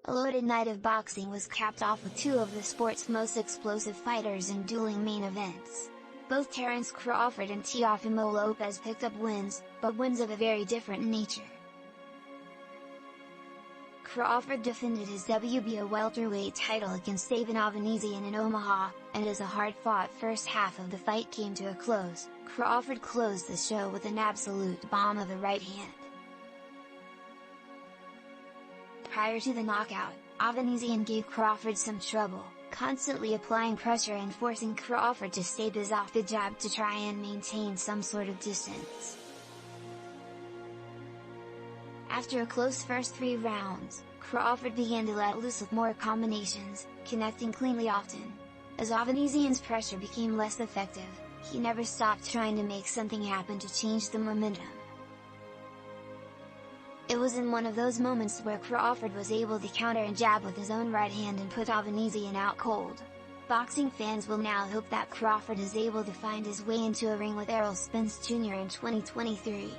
A loaded night of boxing was capped off with two of the sport's most explosive fighters in dueling main events. Both Terence Crawford and Teofimo Lopez picked up wins, but wins of a very different nature. Crawford defended his WBO welterweight title against David Avanesyan in Omaha, and as a hard-fought first half of the fight came to a close, Crawford closed the show with an absolute bomb of a right hand. Prior to the knockout, Avanesyan gave Crawford some trouble, constantly applying pressure and forcing Crawford to stay off the jab to try and maintain some sort of distance. After a close first 3 rounds, Crawford began to let loose with more combinations, connecting cleanly often. As Avanesyan's pressure became less effective, he never stopped trying to make something happen to change the momentum. It was in one of those moments where Crawford was able to counter and jab with his own right hand and put Avanesyan out cold. Boxing fans will now hope that Crawford is able to find his way into a ring with Errol Spence Jr in 2023.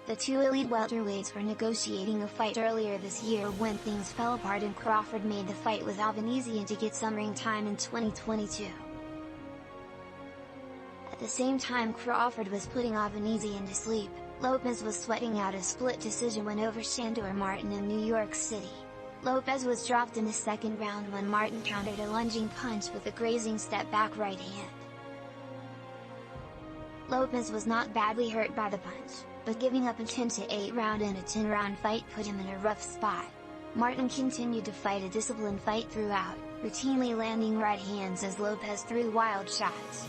The two elite welterweights were negotiating a fight earlier this year when things fell apart and Crawford made the fight with Avanesyan to get some ring time in 2022. At the same time Crawford was putting Avanesyan to sleep, Lopez was sweating out a split decision win over Sandor Martin in New York City. Lopez was dropped in the second round when Martin countered a lunging punch with a grazing step-back right hand. Lopez was not badly hurt by the punch, but giving up a 10-8 round in a 10-round fight put him in a rough spot. Martin continued to fight a disciplined fight throughout, routinely landing right hands as Lopez threw wild shots.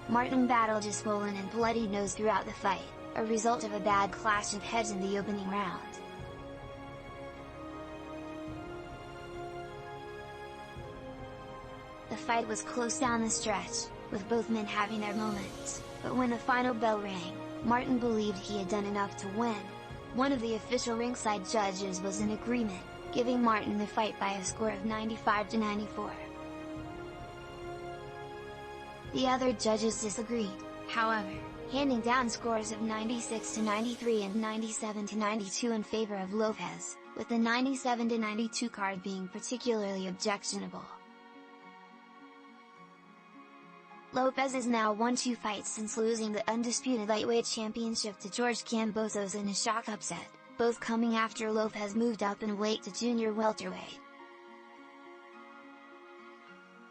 Martin battled a swollen and bloody nose throughout the fight, a result of a bad clash of heads in the opening round. The fight was close down the stretch, with both men having their moments, but when the final bell rang, Martin believed he had done enough to win. One of the official ringside judges was in agreement, giving Martin the fight by a score of 95-94. The other judges disagreed, however, handing down scores of 96-93 and 97-92 in favor of Lopez, with the 97-92 card being particularly objectionable. Lopez has now won 2 fights since losing the undisputed lightweight championship to George Kambosos in a shock upset, both coming after Lopez moved up in weight to junior welterweight.